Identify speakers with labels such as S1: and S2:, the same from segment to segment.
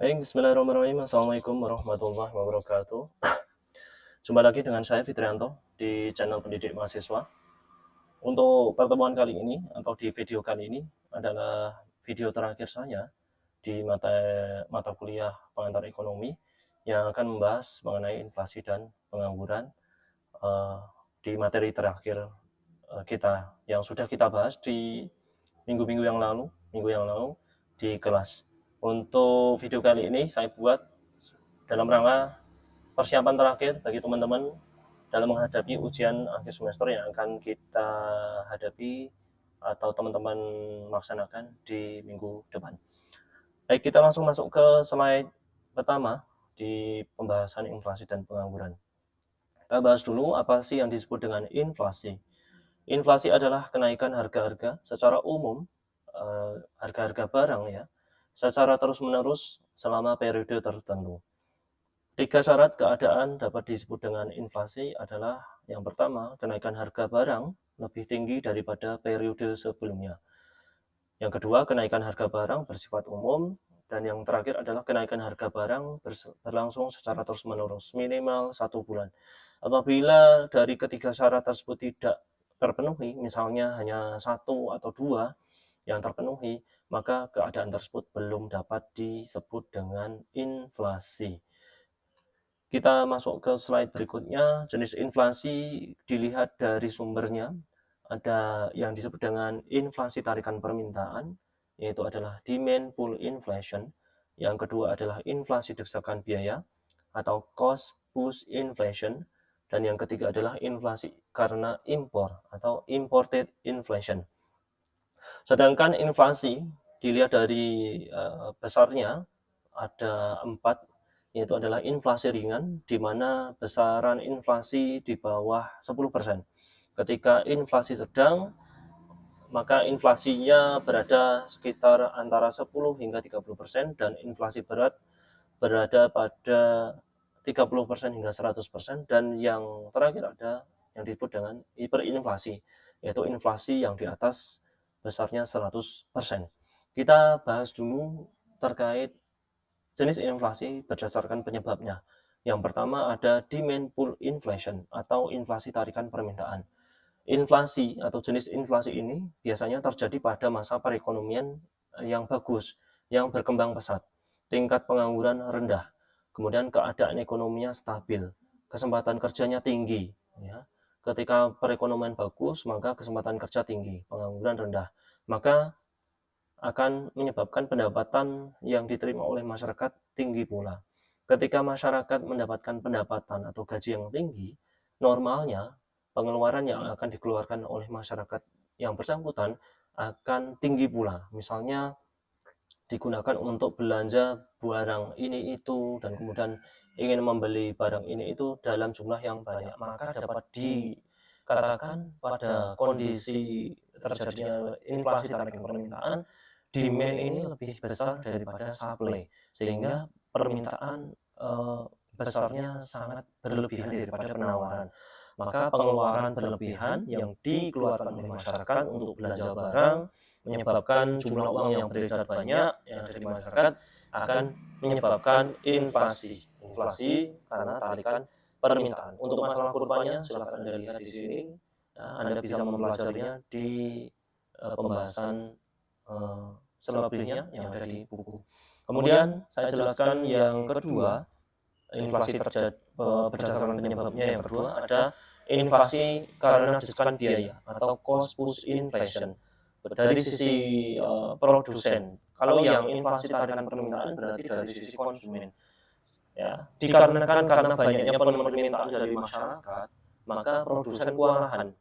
S1: Baik, bismillahirrahmanirrahim. Assalamualaikum warahmatullahi wabarakatuh. Jumpa lagi dengan saya Fitrianto di channel Pendidik Mahasiswa. Untuk pertemuan kali ini atau di video kali ini adalah video terakhir saya di mata kuliah pengantar ekonomi yang akan membahas mengenai inflasi dan pengangguran eh, di materi terakhir kita yang sudah kita bahas di minggu yang lalu di kelas. Untuk video kali ini saya buat dalam rangka persiapan terakhir bagi teman-teman dalam menghadapi ujian akhir semester yang akan kita hadapi atau teman-teman laksanakan di minggu depan. Baik, kita langsung masuk ke slide pertama di pembahasan inflasi dan pengangguran. Kita bahas dulu apa sih yang disebut dengan inflasi. Inflasi adalah kenaikan harga-harga secara umum, harga-harga barang ya, secara terus-menerus selama periode tertentu. 3 syarat keadaan dapat disebut dengan inflasi adalah yang pertama, kenaikan harga barang lebih tinggi daripada periode sebelumnya. Yang kedua, kenaikan harga barang bersifat umum. Dan yang terakhir adalah kenaikan harga barang berlangsung secara terus-menerus, minimal 1 bulan. Apabila dari ketiga syarat tersebut tidak terpenuhi, misalnya hanya 1 atau 2 yang terpenuhi, maka keadaan tersebut belum dapat disebut dengan inflasi. Kita masuk ke slide berikutnya. Jenis inflasi dilihat dari sumbernya. Ada yang disebut dengan inflasi tarikan permintaan, yaitu adalah demand pull inflation. Yang kedua adalah inflasi desakan biaya atau cost push inflation. Dan yang ketiga adalah inflasi karena impor atau imported inflation. Sedangkan inflasi dilihat dari besarnya ada 4, yaitu adalah inflasi ringan, di mana besaran inflasi di bawah 10%. Ketika inflasi sedang, maka inflasinya berada sekitar antara 10 hingga 30%, dan inflasi berat berada pada 30% hingga 100%, dan yang terakhir ada yang disebut dengan hiperinflasi, yaitu inflasi yang di atas besarnya 100%. Kita bahas dulu terkait jenis inflasi berdasarkan penyebabnya. Yang pertama ada demand pull inflation atau inflasi tarikan permintaan. Inflasi atau jenis inflasi ini biasanya terjadi pada masa perekonomian yang bagus, yang berkembang pesat, tingkat pengangguran rendah, kemudian keadaan ekonominya stabil, kesempatan kerjanya tinggi. Ya. Ketika perekonomian bagus, maka kesempatan kerja tinggi, pengangguran rendah. Maka akan menyebabkan pendapatan yang diterima oleh masyarakat tinggi pula. Ketika masyarakat mendapatkan pendapatan atau gaji yang tinggi, normalnya pengeluaran yang akan dikeluarkan oleh masyarakat yang bersangkutan akan tinggi pula. Misalnya digunakan untuk belanja barang ini itu, dan kemudian ingin membeli barang ini itu dalam jumlah yang banyak, maka dapat dikatakan pada kondisi terjadinya inflasi tarikan permintaan, demand ini lebih besar daripada supply, sehingga permintaan besarnya sangat berlebihan daripada penawaran. Maka pengeluaran berlebihan yang dikeluarkan oleh masyarakat untuk belanja barang menyebabkan jumlah uang yang beredar banyak yang ada di masyarakat, akan menyebabkan inflasi. Inflasi karena tarikan permintaan. Untuk masalah kurvanya silakan Anda lihat di sini. Nah, Anda bisa mempelajarinya di pembahasan selebihnya yang ada di buku. Kemudian saya jelaskan yang kedua, inflasi terjadi berdasarkan penyebabnya. Yang kedua ada inflasi karena desakan biaya atau cost push inflation. Dari sisi produsen, kalau yang inflasi tarikan permintaan berarti dari sisi konsumen. Ya, dikarenakan karena banyaknya permintaan dari masyarakat, maka produsen kewalahan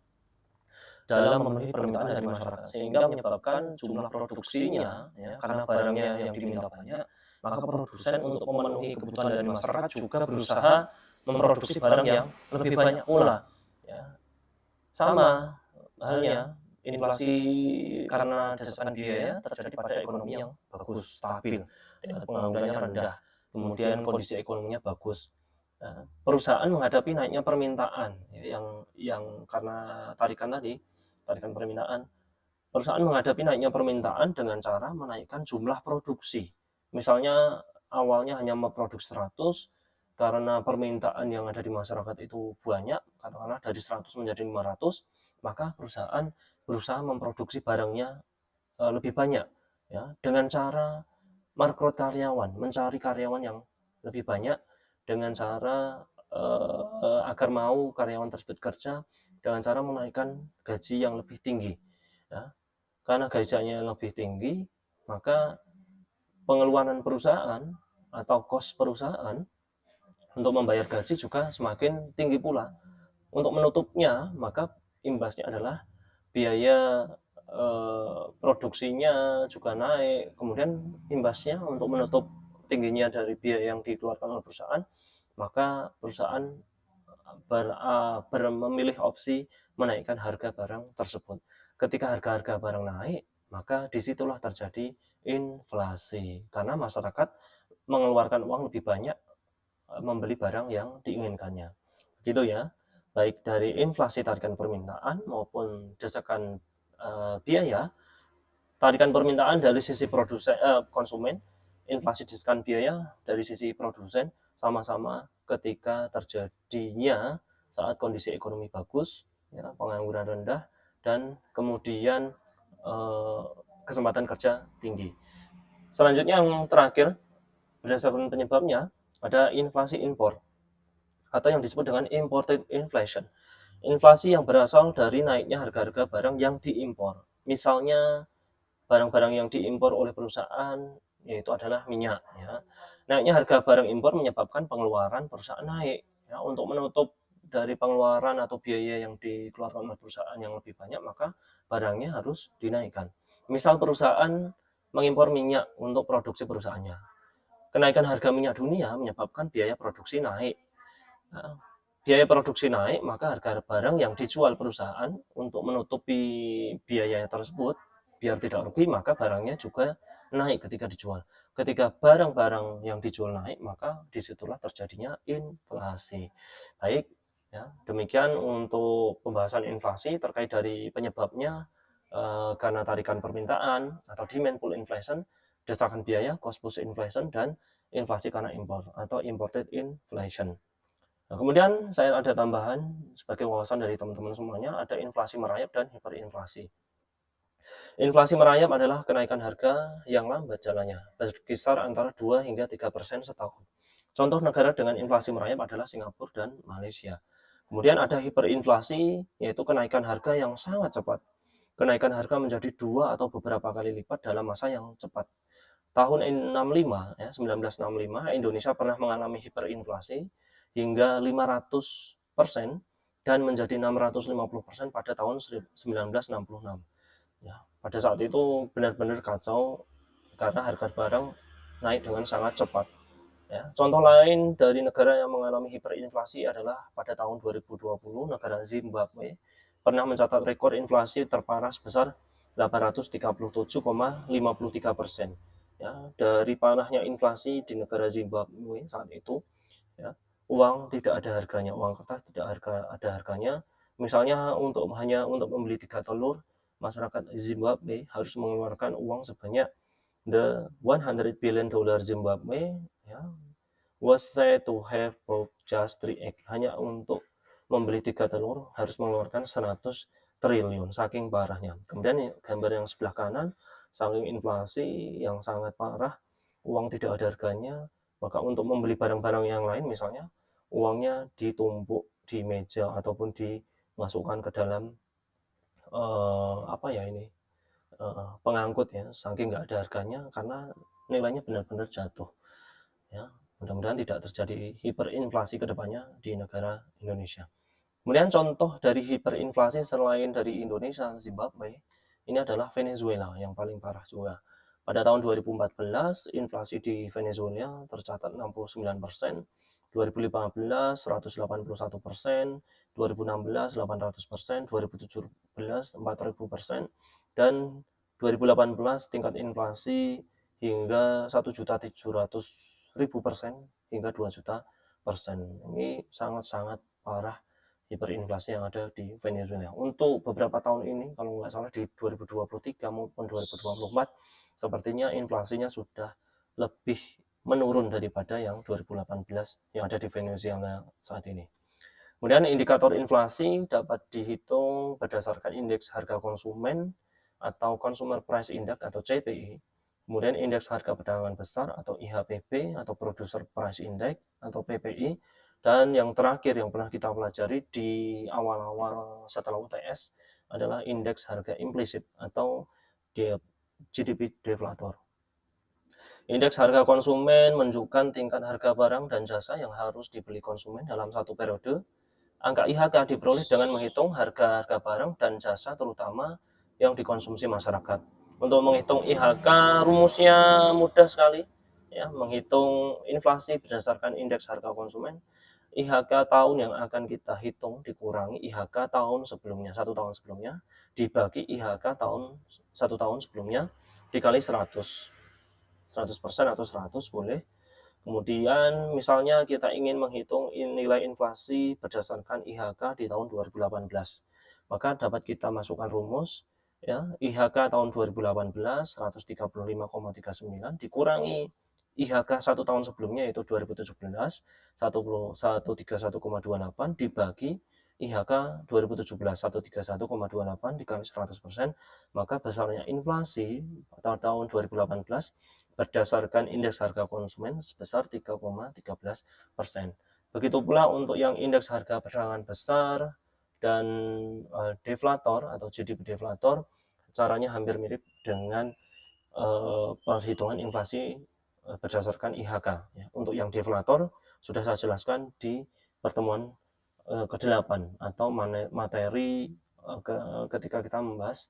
S1: dalam memenuhi permintaan dari masyarakat, sehingga menyebabkan jumlah produksinya, ya, karena barangnya yang diminta banyak, maka produsen untuk memenuhi kebutuhan dari masyarakat juga berusaha memproduksi barang yang lebih banyak pula. Ya. Sama halnya, inflasi karena desakan biaya terjadi pada ekonomi yang bagus, stabil, tingkat penganggurannya rendah, kemudian kondisi ekonominya bagus. Nah, perusahaan menghadapi naiknya permintaan, ya, yang karena tarikan permintaan, perusahaan menghadapi naiknya permintaan dengan cara menaikkan jumlah produksi. Misalnya awalnya hanya memproduksi 100, karena permintaan yang ada di masyarakat itu banyak, katakanlah dari 100 menjadi 500, maka perusahaan berusaha memproduksi barangnya lebih banyak, ya, dengan cara merekrut karyawan, mencari karyawan yang lebih banyak dengan cara agar mau karyawan tersebut kerja dengan cara menaikkan gaji yang lebih tinggi, ya. Karena gajinya lebih tinggi, maka pengeluaran perusahaan atau kos perusahaan untuk membayar gaji juga semakin tinggi pula. Untuk menutupnya, maka imbasnya adalah biaya produksinya juga naik, kemudian imbasnya untuk menutup tingginya dari biaya yang dikeluarkan oleh perusahaan, maka perusahaan memilih opsi menaikkan harga barang tersebut. Ketika harga-harga barang naik, maka disitulah terjadi inflasi, karena masyarakat mengeluarkan uang lebih banyak membeli barang yang diinginkannya. Gitu ya, baik dari inflasi tarikan permintaan maupun desakan biaya. Tarikan permintaan dari sisi konsumen, inflasi desakan biaya dari sisi produsen, sama-sama ketika terjadinya saat kondisi ekonomi bagus, ya, pengangguran rendah, dan kemudian kesempatan kerja tinggi. Selanjutnya yang terakhir, berdasarkan penyebabnya, ada inflasi impor atau yang disebut dengan imported inflation. Inflasi yang berasal dari naiknya harga-harga barang yang diimpor. Misalnya barang-barang yang diimpor oleh perusahaan yaitu adalah minyak, ya. Naiknya harga barang impor menyebabkan pengeluaran perusahaan naik, ya. Untuk menutup dari pengeluaran atau biaya yang dikeluarkan oleh perusahaan yang lebih banyak, maka barangnya harus dinaikkan. Misal perusahaan mengimpor minyak untuk produksi perusahaannya. Kenaikan harga minyak dunia menyebabkan biaya produksi naik. Nah, biaya produksi naik, maka harga barang yang dijual perusahaan untuk menutupi biaya tersebut, biar tidak rugi, maka barangnya juga naik ketika dijual. Ketika barang-barang yang dijual naik, maka disitulah terjadinya inflasi. Baik, ya, demikian untuk pembahasan inflasi terkait dari penyebabnya, karena tarikan permintaan atau demand pull inflation, desakan biaya, cost push inflation, dan inflasi karena impor atau imported inflation. Nah, kemudian saya ada tambahan sebagai wawasan dari teman-teman semuanya, ada inflasi merayap dan hiperinflasi. Inflasi merayap adalah kenaikan harga yang lambat jalannya, berkisar antara 2 hingga 3% setahun. Contoh negara dengan inflasi merayap adalah Singapura dan Malaysia. Kemudian ada hiperinflasi, yaitu kenaikan harga yang sangat cepat. Kenaikan harga menjadi 2 atau beberapa kali lipat dalam masa yang cepat. Tahun 65, ya, 1965, Indonesia pernah mengalami hiperinflasi hingga 500% dan menjadi 650% pada tahun 1966. Ya, pada saat itu benar-benar kacau karena harga barang naik dengan sangat cepat. Ya, contoh lain dari negara yang mengalami hiperinflasi adalah pada tahun 2020 negara Zimbabwe pernah mencatat rekor inflasi terparah sebesar 837,53%. Ya, dari panahnya inflasi di negara Zimbabwe saat itu, ya, uang tidak ada harganya, uang kertas tidak ada harganya. Misalnya hanya untuk membeli 3 telur, masyarakat Zimbabwe harus mengeluarkan uang sebanyak the 100 billion dollar Zimbabwe, ya, was said to have bought just 3 egg. Hanya untuk membeli 3 telur harus mengeluarkan 100 triliun, saking parahnya. Kemudian gambar yang sebelah kanan, saking inflasi yang sangat parah, uang tidak ada harganya, maka untuk membeli barang-barang yang lain misalnya, uangnya ditumpuk di meja ataupun dimasukkan ke dalam pengangkut, ya, saking nggak ada harganya karena nilainya benar-benar jatuh, ya. Mudah-mudahan tidak terjadi hiperinflasi ke depannya di negara Indonesia. Kemudian contoh dari hiperinflasi selain dari Indonesia, Zimbabwe, ini adalah Venezuela yang paling parah juga. Pada tahun 2014, inflasi di Venezuela tercatat 69%, 2015 181%, 2016 800%, 2017 4000%, dan 2018 tingkat inflasi hingga 1.700.000% hingga 2 juta%. Ini sangat-sangat parah hiperinflasi yang ada di Venezuela. Untuk beberapa tahun ini, kalau nggak salah di 2023 maupun 2024, sepertinya inflasinya sudah lebih menurun daripada yang 2018 yang ada di Venezuela saat ini. Kemudian indikator inflasi dapat dihitung berdasarkan indeks harga konsumen atau Consumer Price Index atau CPI. Kemudian indeks harga perdagangan besar atau IHPB atau Producer Price Index atau PPI. Dan yang terakhir yang pernah kita pelajari di awal-awal setelah UTS adalah indeks harga implisit atau GDP deflator. Indeks harga konsumen menunjukkan tingkat harga barang dan jasa yang harus dibeli konsumen dalam satu periode. Angka IHK diperoleh dengan menghitung harga-harga barang dan jasa terutama yang dikonsumsi masyarakat. Untuk menghitung IHK rumusnya mudah sekali, ya, menghitung inflasi berdasarkan indeks harga konsumen. IHK tahun yang akan kita hitung dikurangi IHK tahun sebelumnya, 1 tahun sebelumnya, dibagi IHK tahun 1 tahun sebelumnya, dikali 100% atau 100 boleh. Kemudian misalnya kita ingin menghitung nilai inflasi berdasarkan IHK di tahun 2018. Maka dapat kita masukkan rumus, ya, IHK tahun 2018 135,39 dikurangi IHK 1 tahun sebelumnya yaitu 2017 131,28 dibagi IHK 2017 131,28 dikali 100%, maka besarnya inflasi pada tahun 2018 berdasarkan indeks harga konsumen sebesar 3,13%. Begitu pula untuk yang indeks harga perdagangan besar dan deflator atau GDP deflator, caranya hampir mirip dengan perhitungan inflasi berdasarkan IHK. Ya. Untuk yang deflator sudah saya jelaskan di pertemuan ke-8 atau materi ketika kita membahas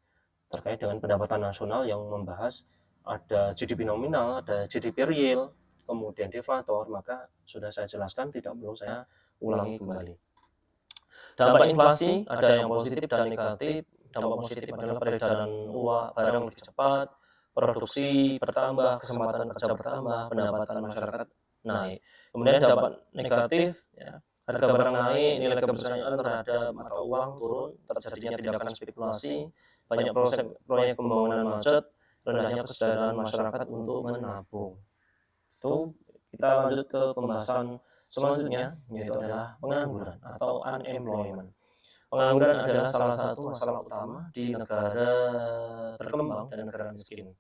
S1: terkait dengan pendapatan nasional yang membahas ada GDP nominal, ada GDP real, kemudian deflator, maka sudah saya jelaskan, tidak perlu saya ulangi kembali. Dampak inflasi ada yang positif dan negatif. Dampak positif adalah peredaran uang barang lebih cepat, produksi bertambah, kesempatan kerja bertambah, pendapatan masyarakat naik. Kemudian dampak negatif, ya, harga barang naik, nilai kepercayaan terhadap mata uang turun, terjadinya tindakan spekulasi, banyak proyek pembangunan macet, rendahnya kesadaran masyarakat untuk menabung. Itu kita lanjut ke pembahasan selanjutnya, yaitu adalah pengangguran atau unemployment. Pengangguran adalah salah satu masalah utama di negara berkembang dan negara miskin.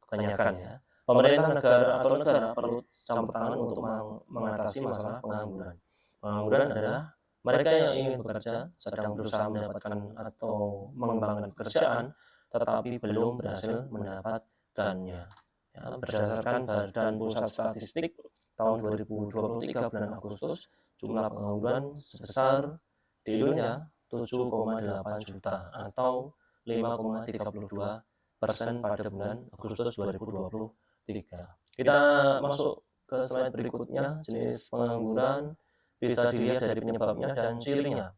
S1: Kebanyakan, ya, pemerintah negara atau negara perlu campur tangan untuk mengatasi masalah pengangguran. Pengangguran adalah mereka yang ingin bekerja, sedang berusaha mendapatkan atau mengembangkan pekerjaan, tetapi belum berhasil mendapatkannya. Ya, berdasarkan Badan Pusat Statistik tahun 2023 bulan Agustus, jumlah pengangguran sebesar di Indonesia 7,8 juta atau 5,32% pada bulan Agustus 2023. Kita masuk ke slide berikutnya. Jenis pengangguran bisa dilihat dari penyebabnya dan cirinya.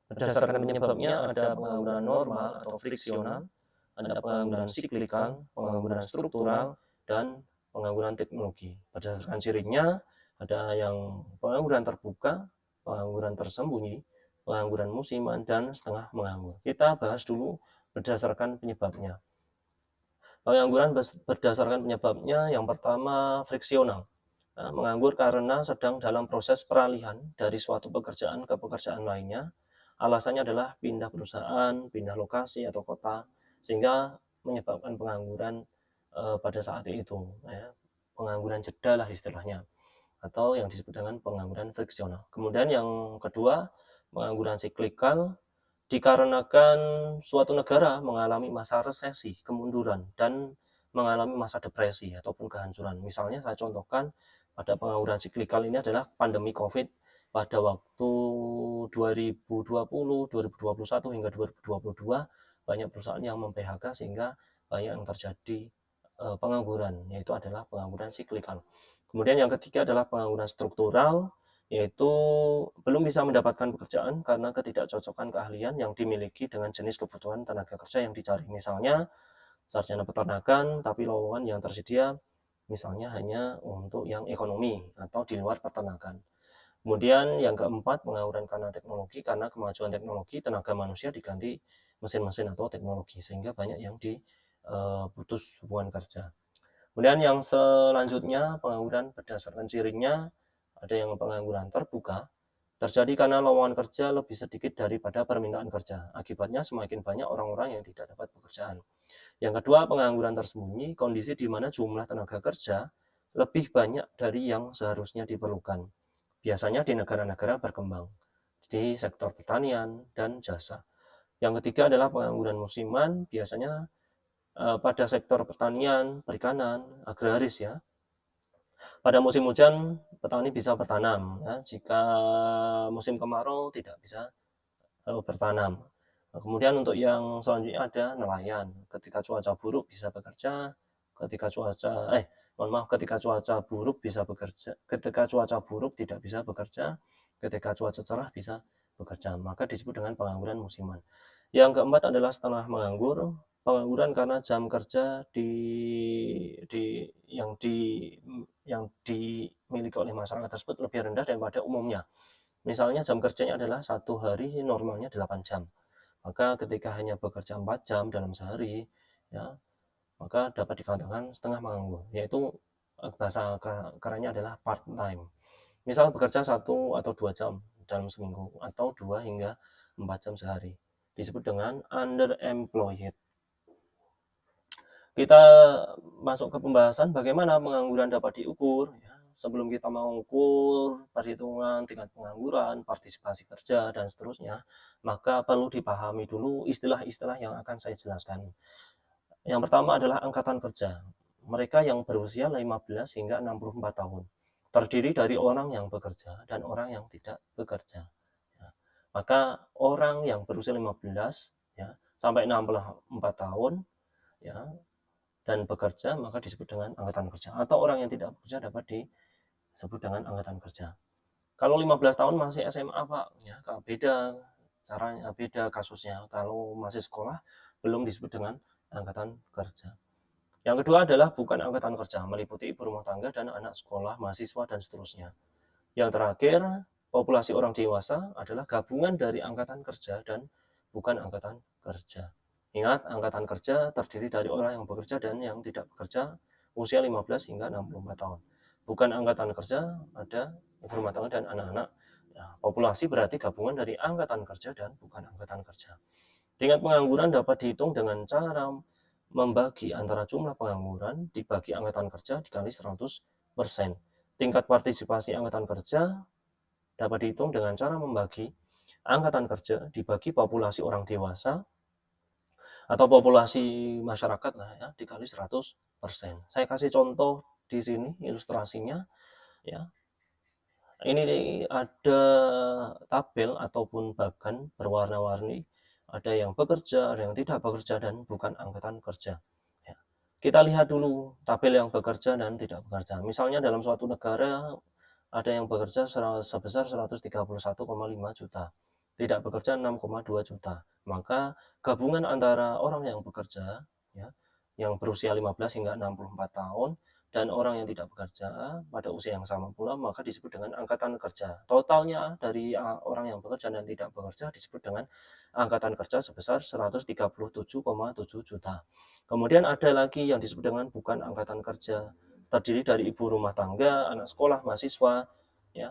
S1: Berdasarkan penyebabnya ada pengangguran normal atau friksional, ada pengangguran siklikal, pengangguran struktural, dan pengangguran teknologi. Berdasarkan cirinya ada yang pengangguran terbuka, pengangguran tersembunyi, pengangguran musiman, dan setengah menganggur. Kita bahas dulu berdasarkan penyebabnya. Pengangguran berdasarkan penyebabnya yang pertama friksional. Nah, menganggur karena sedang dalam proses peralihan dari suatu pekerjaan ke pekerjaan lainnya. Alasannya adalah pindah perusahaan, pindah lokasi atau kota, sehingga menyebabkan pengangguran pada saat itu. Ya. Pengangguran jeda lah istilahnya, atau yang disebut dengan pengangguran friksional. Kemudian yang kedua, pengangguran siklikal, dikarenakan suatu negara mengalami masa resesi, kemunduran, dan mengalami masa depresi ataupun kehancuran. Misalnya saya contohkan pada pengangguran siklikal ini adalah pandemi COVID pada waktu 2020, 2021 hingga 2022 banyak perusahaan yang mem-PHK sehingga banyak yang terjadi pengangguran, yaitu adalah pengangguran siklikal. Kemudian yang ketiga adalah pengangguran struktural, yaitu belum bisa mendapatkan pekerjaan karena ketidakcocokan keahlian yang dimiliki dengan jenis kebutuhan tenaga kerja yang dicari. Misalnya sarjana peternakan, tapi lowongan yang tersedia misalnya hanya untuk yang ekonomi atau di luar peternakan. Kemudian yang keempat, pengangguran karena teknologi, karena kemajuan teknologi, tenaga manusia diganti mesin-mesin atau teknologi, sehingga banyak yang diputus hubungan kerja. Kemudian yang selanjutnya pengangguran berdasarkan cirinya, ada yang pengangguran terbuka, terjadi karena lowongan kerja lebih sedikit daripada permintaan kerja. Akibatnya semakin banyak orang-orang yang tidak dapat pekerjaan. Yang kedua, pengangguran tersembunyi, kondisi di mana jumlah tenaga kerja lebih banyak dari yang seharusnya diperlukan. Biasanya di negara-negara berkembang, di sektor pertanian dan jasa. Yang ketiga adalah pengangguran musiman, biasanya pada sektor pertanian, perikanan, agraris ya. Pada musim hujan, petani bisa bertanam. Ya. Jika musim kemarau, tidak bisa bertanam. Nah, kemudian untuk yang selanjutnya ada nelayan. Ketika cuaca buruk bisa bekerja, ketika ketika cuaca buruk bisa bekerja, ketika cuaca buruk tidak bisa bekerja, ketika cuaca cerah bisa bekerja. Maka disebut dengan pengangguran musiman. Yang keempat adalah setelah menganggur, pengangguran karena jam kerja di yang di yang dimiliki oleh masyarakat tersebut lebih rendah daripada umumnya. Misalnya jam kerjanya adalah satu hari normalnya 8 jam. Maka ketika hanya bekerja 4 jam dalam sehari, ya, maka dapat dikatakan setengah menganggur, yaitu bahasa kerennya adalah part time. Misal bekerja 1 atau 2 jam dalam seminggu, atau 2 hingga 4 jam sehari. Disebut dengan underemployed. Kita masuk ke pembahasan bagaimana pengangguran dapat diukur. Ya. Sebelum kita mengukur perhitungan tingkat pengangguran, partisipasi kerja, dan seterusnya, maka perlu dipahami dulu istilah-istilah yang akan saya jelaskan. Yang pertama adalah angkatan kerja. Mereka yang berusia 15 hingga 64 tahun. Terdiri dari orang yang bekerja dan orang yang tidak bekerja. Ya. Maka orang yang berusia 15 ya, sampai 64 tahun ya, dan bekerja maka disebut dengan angkatan kerja, atau orang yang tidak bekerja dapat disebut dengan angkatan kerja. Kalau 15 tahun masih SMA Pak, ya beda caranya, beda kasusnya. Kalau masih sekolah belum disebut dengan angkatan kerja. Yang kedua adalah bukan angkatan kerja, meliputi ibu rumah tangga dan anak sekolah, mahasiswa, dan seterusnya. Yang terakhir, populasi orang dewasa adalah gabungan dari angkatan kerja dan bukan angkatan kerja. Ingat, angkatan kerja terdiri dari orang yang bekerja dan yang tidak bekerja usia 15 hingga 64 tahun. Bukan angkatan kerja, ada ibu rumah tangga dan anak-anak. Ya, populasi berarti gabungan dari angkatan kerja dan bukan angkatan kerja. Tingkat pengangguran dapat dihitung dengan cara membagi antara jumlah pengangguran dibagi angkatan kerja dikali 100%. Tingkat partisipasi angkatan kerja dapat dihitung dengan cara membagi angkatan kerja dibagi populasi orang dewasa atau populasi masyarakat lah ya, dikali 100%. Saya kasih contoh di sini ilustrasinya ya. Ini ada tabel ataupun bagan berwarna-warni, ada yang bekerja, ada yang tidak bekerja, dan bukan angkatan kerja. Ya. Kita lihat dulu tabel yang bekerja dan tidak bekerja. Misalnya dalam suatu negara ada yang bekerja sebesar 131,5 juta, tidak bekerja 6,2 juta. Maka gabungan antara orang yang bekerja, ya, yang berusia 15 hingga 64 tahun, dan orang yang tidak bekerja pada usia yang sama pula, maka disebut dengan angkatan kerja. Totalnya dari orang yang bekerja dan tidak bekerja disebut dengan angkatan kerja sebesar 137,7 juta. Kemudian ada lagi yang disebut dengan bukan angkatan kerja, terdiri dari ibu rumah tangga, anak sekolah, mahasiswa, ya,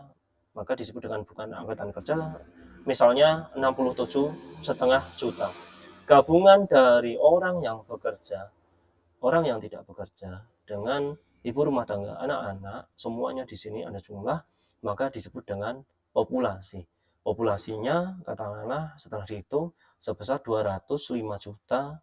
S1: maka disebut dengan bukan angkatan kerja, misalnya 67,5 juta. Gabungan dari orang yang bekerja, orang yang tidak bekerja, dengan ibu rumah tangga, anak-anak, semuanya di sini ada jumlah, maka disebut dengan populasi. Populasinya katakanlah setelah dihitung sebesar 205 juta,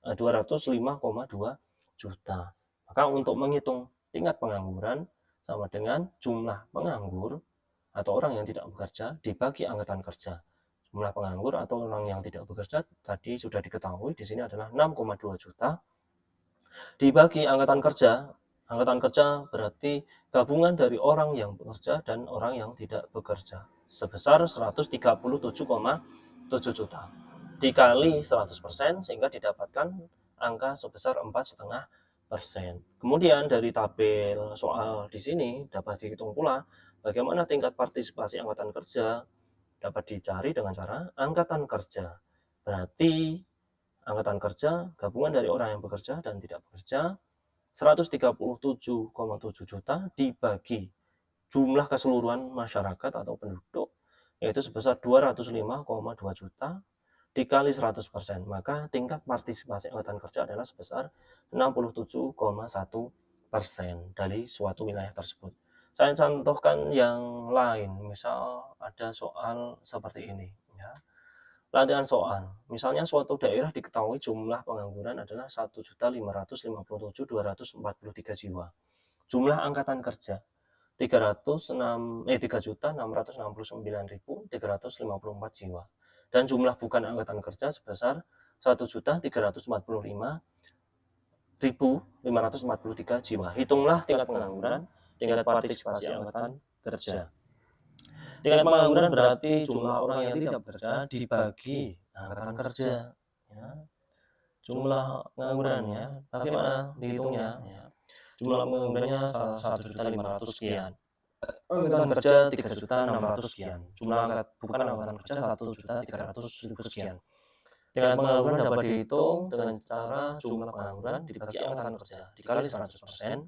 S1: 205,2 juta. Maka untuk menghitung tingkat pengangguran sama dengan jumlah penganggur atau orang yang tidak bekerja dibagi angkatan kerja. Jumlah penganggur atau orang yang tidak bekerja tadi sudah diketahui di sini adalah 6,2 juta dibagi angkatan kerja. Angkatan kerja berarti gabungan dari orang yang bekerja dan orang yang tidak bekerja sebesar 137,7 juta dikali 100% sehingga didapatkan angka sebesar 4,5%. Kemudian dari tabel soal di sini dapat dihitung pula bagaimana tingkat partisipasi angkatan kerja dapat dicari dengan cara angkatan kerja. Berarti angkatan kerja gabungan dari orang yang bekerja dan tidak bekerja 137,7 juta dibagi jumlah keseluruhan masyarakat atau penduduk, yaitu sebesar 205,2 juta dikali 100%, maka tingkat partisipasi angkatan kerja adalah sebesar 67,1% dari suatu wilayah tersebut. Saya contohkan yang lain, misal ada soal seperti ini, ya. Latihan soal, misalnya suatu daerah diketahui jumlah pengangguran adalah 1.557.243 jiwa. Jumlah angkatan kerja 3.669.354 jiwa. Dan jumlah bukan angkatan kerja sebesar 1.345.543 jiwa. Hitunglah tingkat pengangguran, tingkat partisipasi angkatan kerja. Tingkat pengangguran berarti jumlah orang yang tidak bekerja dibagi angkatan kerja. Ya. Jumlah penganggurannya, bagaimana dihitungnya? Ya. Jumlah penganggurannya 1.500 sekian. Angkatan kerja 3.600 sekian. Jumlah bukan angkatan kerja 1.300.000 sekian. Tingkat pengangguran dapat dihitung dengan cara jumlah pengangguran dibagi angkatan kerja dikali 100%,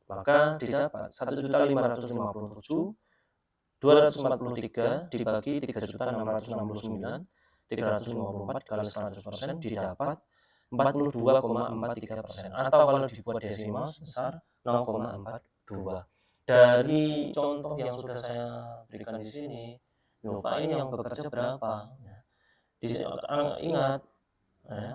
S1: maka didapat 1.557.243 dibagi 3.669.354 dikali 100% didapat 42,43%, atau kalau dibuat desimal sebesar 0,42. Dari contoh yang sudah saya berikan di sini, lupa ini yang bekerja berapa. Di sini ingat,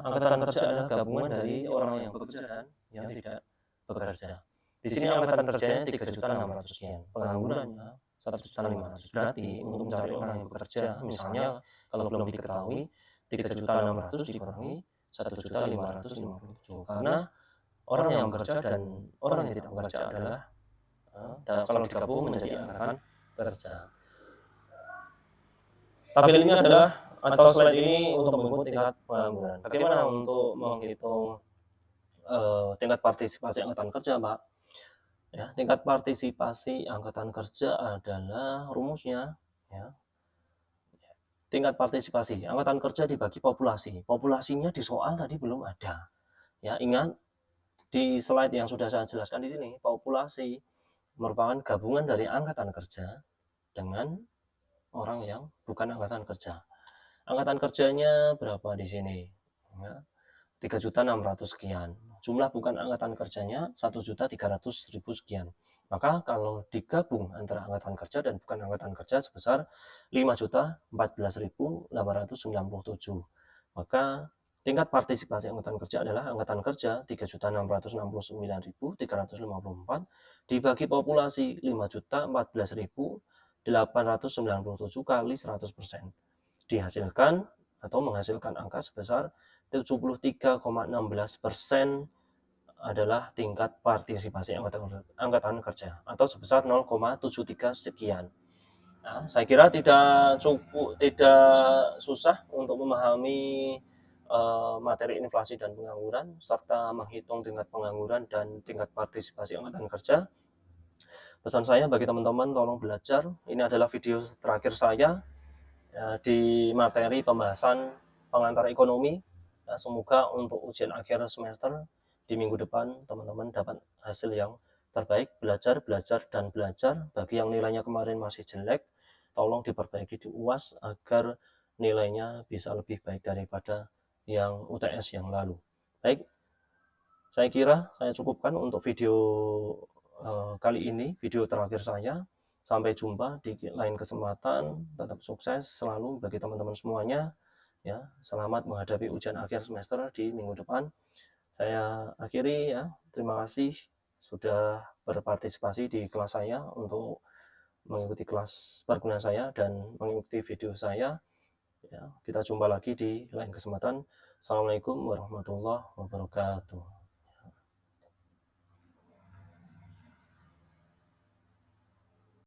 S1: angkatan kerja adalah gabungan dari orang yang bekerja dan yang tidak bekerja. Di sini angkatan kerjanya 3.600 sekian, penganggurannya 1.500. Berarti untuk mencari orang yang bekerja, misalnya kalau belum diketahui 3.600 dikurangi 1.557, karena orang yang bekerja dan orang yang tidak bekerja adalah kalau digabung menjadi angkatan kerja. Tabel ini adalah atau slide ini untuk mengukur tingkat pengangguran. Bagaimana untuk menghitung tingkat partisipasi angkatan kerja, Pak? Ya, tingkat partisipasi angkatan kerja adalah rumusnya, ya. Tingkat partisipasi angkatan kerja dibagi populasi. Populasinya di soal tadi belum ada. Ya, ingat di slide yang sudah saya jelaskan di sini, populasi merupakan gabungan dari angkatan kerja dengan orang yang bukan angkatan kerja. Angkatan kerjanya berapa di sini? Ya, 3.600 sekian. Jumlah bukan angkatan kerjanya 1.300.000 sekian. Maka kalau digabung antara angkatan kerja dan bukan angkatan kerja sebesar 5.014.897. Maka tingkat partisipasi angkatan kerja adalah angkatan kerja 3.669.354 dibagi populasi 5.014.897 kali 100%. Dihasilkan atau menghasilkan angka sebesar 73,16% adalah tingkat partisipasi angkatan kerja atau sebesar 0,73 sekian. Nah, saya kira tidak susah untuk memahami materi inflasi dan pengangguran serta menghitung tingkat pengangguran dan tingkat partisipasi angkatan kerja. Pesan saya bagi teman-teman, tolong belajar. Ini adalah video terakhir saya di materi pembahasan pengantar ekonomi. Semoga untuk ujian akhir semester di minggu depan teman-teman dapat hasil yang terbaik. Belajar. Bagi yang nilainya kemarin masih jelek, tolong diperbaiki di UAS agar nilainya bisa lebih baik daripada yang UTS yang lalu. Baik, saya kira saya cukupkan untuk video kali ini, video terakhir saya. Sampai jumpa di lain kesempatan. Tetap sukses selalu bagi teman-teman semuanya. Ya, selamat menghadapi ujian akhir semester di minggu depan. Saya akhiri ya. Terima kasih sudah berpartisipasi di kelas saya untuk mengikuti kelas perkuliahan saya dan mengikuti video saya. Ya, kita jumpa lagi di lain kesempatan. Assalamualaikum warahmatullahi wabarakatuh.